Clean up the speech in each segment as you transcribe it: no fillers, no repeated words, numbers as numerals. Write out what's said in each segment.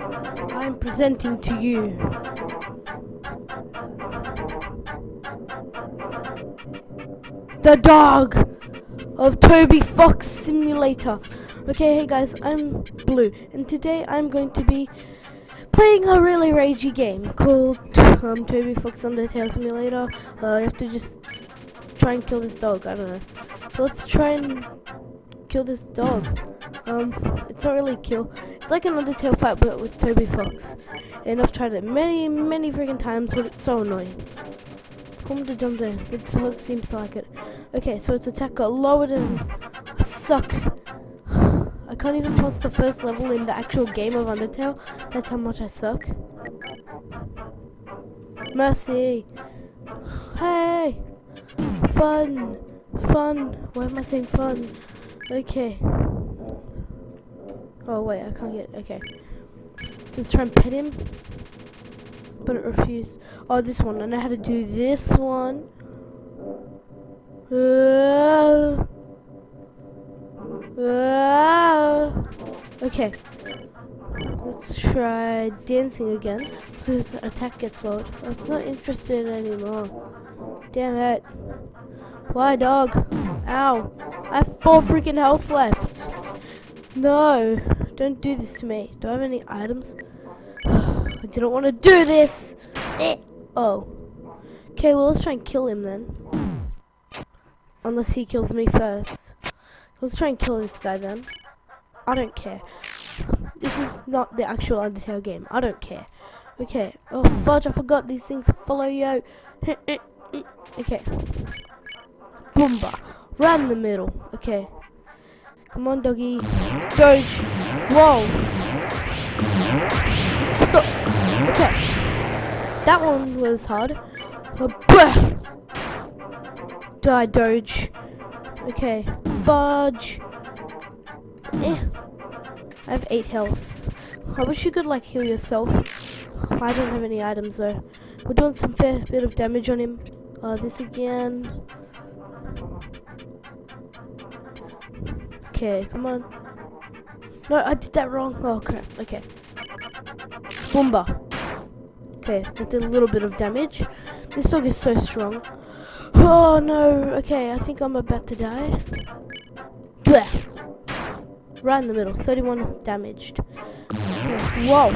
I'm presenting to you the dog of Toby Fox Simulator. Okay, hey guys, I'm Blue, and today I'm going to be playing a really ragey game called Toby Fox Undertale Simulator. You have to just try and kill this dog, I don't know. So let's try and kill this dog. It's not really a kill. It's like an Undertale fight, but with Toby Fox. And I've tried it many freaking times, but it's so annoying. I'm gonna jump there. The dog seems to like it. Okay, so its attack got lowered and I suck. I can't even pass the first level in the actual game of Undertale. That's how much I suck. Mercy. Hey. Fun. Why am I saying fun? Okay. Oh wait, I can't get. Okay. Just try and pet him, but it refused. Oh, this one. I know how to do this one. Okay. Let's try dancing again. So his attack gets lowered. Oh, it's not interested anymore. Damn it. Why, dog? Ow. I have 4 freaking health left. No. Don't do this to me. Do I have any items? I didn't want to do this. Oh. Okay, well, let's try and kill him then. Unless he kills me first. Let's try and kill this guy then. I don't care. This is not the actual Undertale game. I don't care. Okay. Oh, fudge, I forgot these things follow you. Okay. Boomba. Right in the middle. Okay. Come on, doggy. Doge. Whoa. Okay. That one was hard. Die, Doge. Okay. Fudge. I have 8 health. I wish you could like heal yourself. I don't have any items though. We're doing some fair bit of damage on him. This again. Okay, come on. No, I did that wrong. Oh crap. Okay. Boomba. Okay, that did a little bit of damage. This dog is so strong. Oh no. Okay, I think I'm about to die. Blech. Right in the middle. 31 damaged. Okay. Whoa.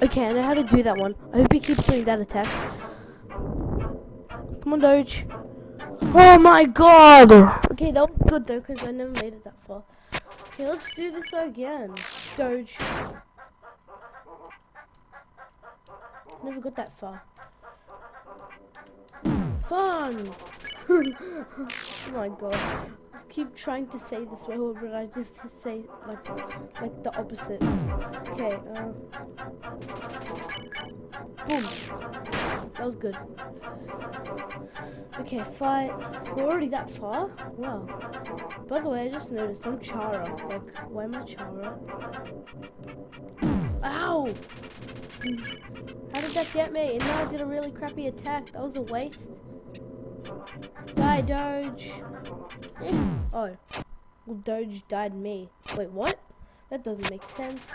Okay, I know how to do that one. I hope he keeps doing that attack. Come on, Doge. Oh my god! Okay, that was good though, because I never made it that far. Okay, let's do this again. Doge. Never got that far. Fun! Oh my god. I keep trying to say this word, but I just say like the opposite. Okay, boom. That was good. Okay, fight. We're already that far? Wow. By the way, I just noticed I'm Chara. Like, why am I Chara? Ow! How did that get me? And now I did a really crappy attack. That was a waste. Die, Doge. Oh. Well, Doge died me. Wait, what? That doesn't make sense.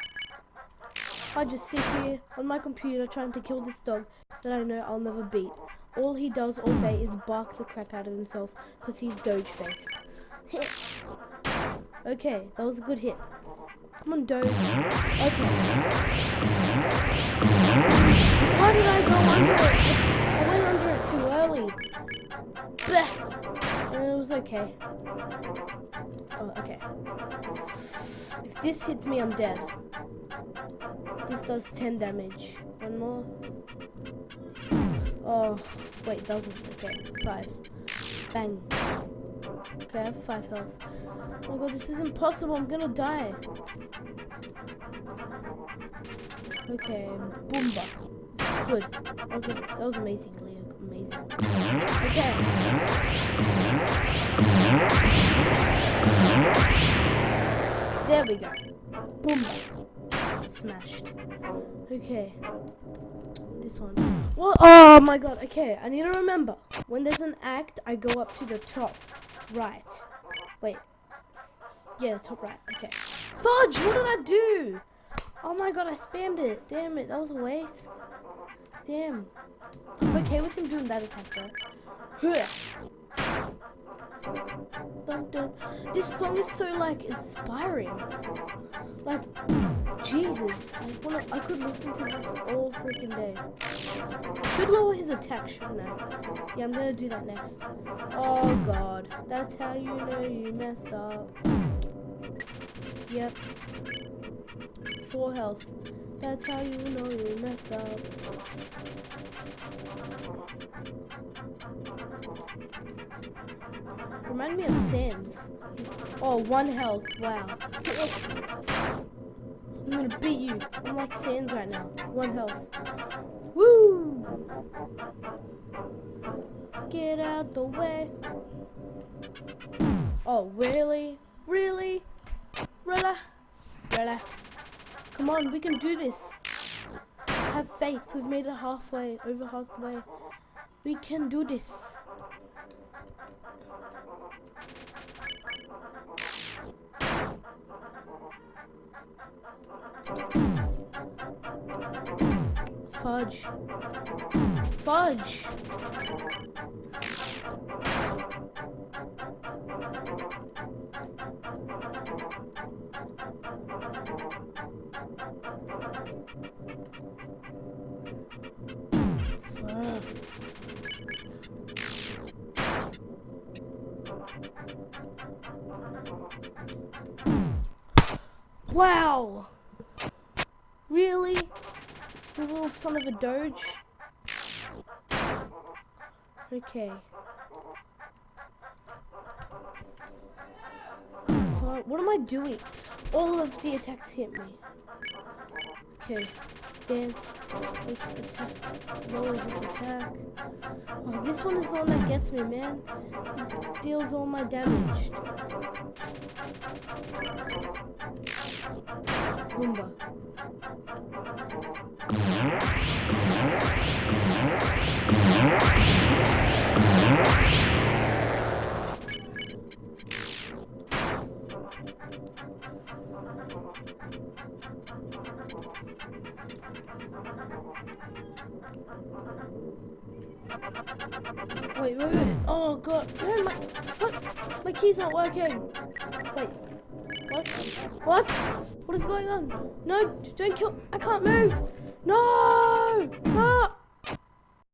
I just sit here on my computer trying to kill this dog that I know I'll never beat. All he does all day is bark the crap out of himself because he's Doge face. Okay, that was a good hit. Come on, Doge. Okay. Why did I go under it? I went under it too early. Blech. And it was okay. Oh, okay. If this hits me, I'm dead. This does 10 damage. One more. Oh, wait, it doesn't. Okay, 5. Bang. Okay, I have 5 health. Oh my god, this is impossible. I'm gonna die. Okay, Boomba. Good. That was amazing, Leo. Amazing. Okay. There we go. Boomba. Smashed. Okay. This one. What? Oh my god. Okay, I need to remember. When there's an act, I go up to the top. Right. Wait. Yeah, top right. Okay. Fudge! What did I do? Oh my god, I spammed it. Damn it, that was a waste. Damn. I'm okay with him doing that attack though. Dun, dun. This song is so like inspiring. Like, Jesus, I could listen to this all freaking day. I should lower his attack, shouldn't I? Yeah, I'm gonna do that next. Oh god, that's how you know you messed up. Yep. 4 health. That's how you know you messed up. Remind me of Sans. Oh, 1 health. Wow. I'm gonna beat you. I'm like Sans right now. 1 health. Woo! Get out the way. Oh, really? Really? Really? Really? Come on, we can do this. Have faith. We've made it halfway. Over halfway. We can do this. Fudge. Fudge! Wow! Really? You little son of a doge? Okay. What am I doing? All of the attacks hit me. Okay. Dance. Attack. Lower his attack. Oh, this one is the one that gets me, man. It deals all my damage. Boomba. Wait. Oh god. No, what? My key's not working. Wait. What? What? What is going on? No, don't kill. I can't move. No! No!